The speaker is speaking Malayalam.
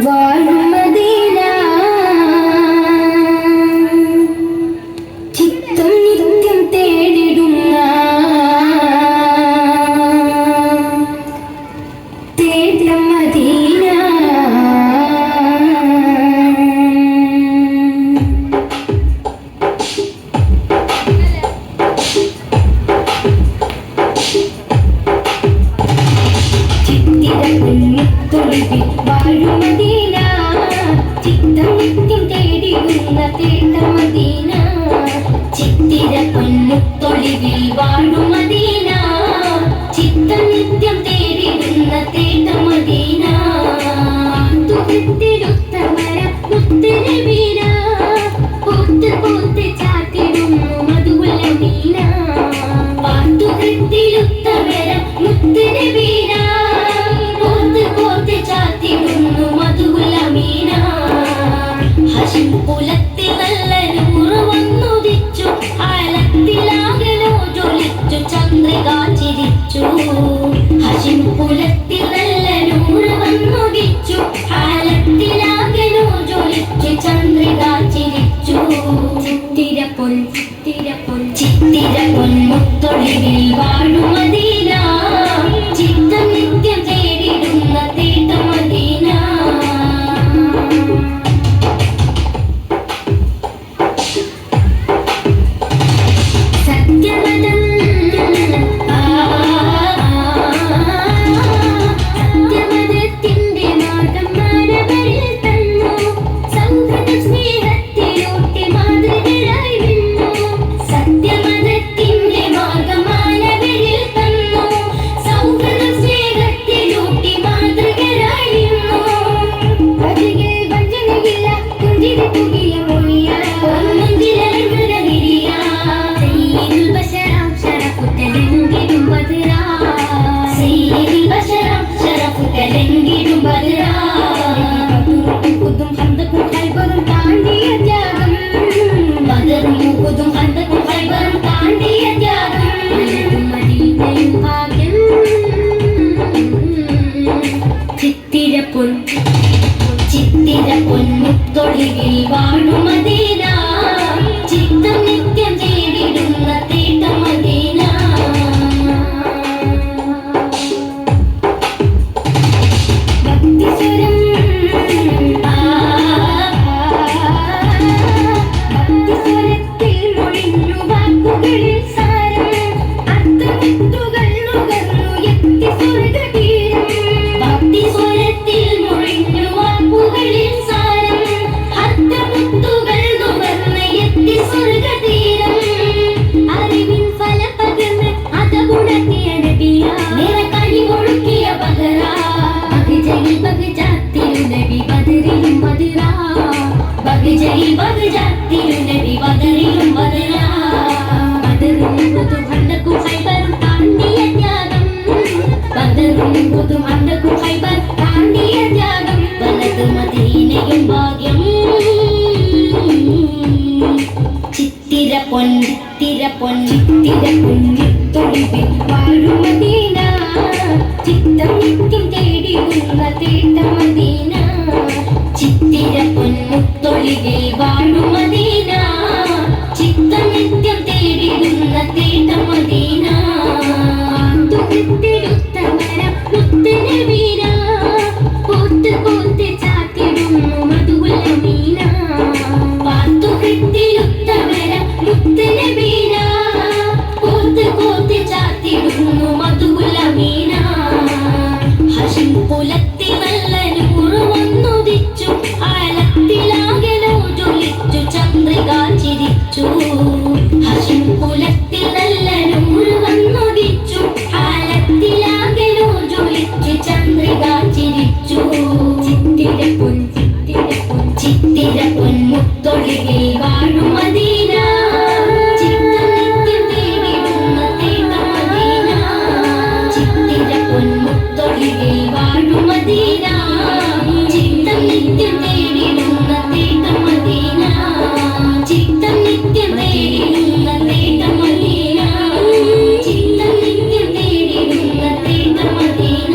വാഴും മദീന ചിത്തം നിത്യം തേടിടുന്ന തേടം മദീന ചിത്തിരപ്പൊന്നുത്തൊളിവിൽ വാഴും മദീന ചിത്തം നിത്യം തേടിടുന്ന തേടം മദീന ചിത്തിരപ്പൊന്നുത്തൊളിവിൽ വാഴും മദീന ചിത്തം നിത്യം തേടിടുന്ന തേടം മദീന തുകത്തിരുത്തമര മുത്തുനബീന പൂത്ത് പൂത്ത് ചാത്തിടുന്നു മധുവല മീന പാട്ടുകത്തിരുത്തമര മുത്തുനബീന പൂത്ത് പൂത്ത് ചാത്തിടുന്നു മധുവല മീന ഹശിം കുലത്തിൽ നല്ല നൂറ് വന്നുദിച്ചു ആലത്തിലാകലോ ജ്വലിച്ചു ചന്ദ്രിക ചിരിച്ചു ഹശിം കുലത്തിൽ നല്ല നൂറ് വന്നുദിച്ചു ആലത്തിലാകലോ ജ്വലിച്ചു ചന്ദ്രിക ചിരിച്ചു ചിത്തിരപ്പൊൻ മുത്തൊളിവിൽ വാഴും മദീന ചിത്തം നിത്യം തേടിടുന്ന തേടം മദീന സത്യമതം സത്യമതത്തിന്റെ മാർഗം മാനവരിൽ തന്നു സൗഹൃദ സ്നേഹത്തിലൂട്ടി മാതൃകളായി നിന്നു സത്യമതത്തിന്റെ മാർഗം മാനവരിൽ തന്നു സൗഹൃദ സ്നേഹത്തിലൂട്ടി മാതൃകളായി നിന്നു അതിലെ വഞ്ചനയില്ല പുഞ്ചിരി പുകിയ മൊഴിയ മുഞ്ചിലങ്ങുക നിരിയ സയ്യിദുൽ ബശറാം ശറഫുതലെങ്കിടും ബദറാ സയ്യിദുൽ ബശറാം ശറഫുതലെങ്കിടും ബദറാ ബദറും ഹന്തക്കും ഖൈബറും താണ്ടിയ ത്യാഗം ബദറും ഉഹുദും ഹന്തക്കും ഖൈബറും താണ്ടിയ ത്യാഗം മദീനയും ഭാഗ്യം ചിത്തിരപ്പൊൻ മുത്തൊളിവിൽ വാഴും മദീന ചിത്തം നിത്യം തേടിടുന്ന തേടം മദീന ഭക്തിസ്വരം ഭക്തിസ്വരത്തിൽ മൊഴിഞ്ഞു വാക്കുകളിൽ സാരം അർത്ഥമുത്തുകൾ നുകർന്നു എത്തി സ്വർഗതീരം ഭക്തിസ്വരത്തിൽ മൊഴിഞ്ഞു വാക്കുകളിൽ സാരം അർത്ഥമുത്തുകൾ നുകർന്ന് എത്തി സ്വർഗതീരം അറിവിൻ ഫലം പകർന്ന് അതഗുണത്തിയ നബിയ നിറകണി ഒഴുക്കിയ ബദറാ ബഗ്ജയിൽ ബഗ്ജാത്തിരു നബി ബദറിലും ബദറാ ബഗ്ജയിൽ ബഗ്ജാത്തിരു നബി ബദറിലും ബദറാ ബദറും ഉഹുദും ഹന്തക്കും ഖൈബറും താണ്ടിയ ത്യാഗം ബദറും ഉഹുദും ഹന്തക്കും ഖൈബർ താണ്ടിയ ത്യാഗം വലത് മദീനയും ഭാഗ്യം ചിത്തിരപ്പൊൻ മുത്തൊളിവിൽ വാഴും മദീന ചിത്തം നിത്യം തേടിടുന്ന തേടം മദീന ചിത്തിരപ്പൊൻ മുത്തൊളിവിൽ വാഴും മദീന ചിത്തം നിത്യം തേടിടുന്ന തേടം മദീന തുകത്തിരുത്തമര മുത്തുനബീന പൂത്ത് പൂത്ത് ചാത്തിടുന്നു മധുവല മീന പാത്തുകത്തിരുത്തമര മുത്തുനബീന പൂത്ത് പൂത്ത് ചാത്തിടുന്നു മധുവല മീന ഹശിം കുലത്തിൽ നല്ല നൂറ് വന്നുദിച്ചു ആലത്തിലാകലോ ജ്വലിച്ചു ചന്ദ്രിക ചിരിച്ചു ഹശിം കുലത്തിൽ നല്ല നൂറ് വന്നുദിച്ചു ആലത്തിലാകലോ ജ്വലിച്ചു ചന്ദ്രിക ചിരിച്ചു ചിത്തിരപ്പൊൻ മുത്തൊളിവിൽ വാഴും മദീന ചിത്തം നിത്യം തേടിടുന്ന തേടം മദീന ചിത്തിരപ്പൊൻ മുത്തൊളിവിൽ വാഴും മദീന ചിത്തം നിത്യം തേടിടുന്ന തേടം മദീന ചിത്തം നിത്യം തേടിടുന്ന തേടം മദീന ചിത്തം നിത്യം തേടിടുന്ന തേടം മദീന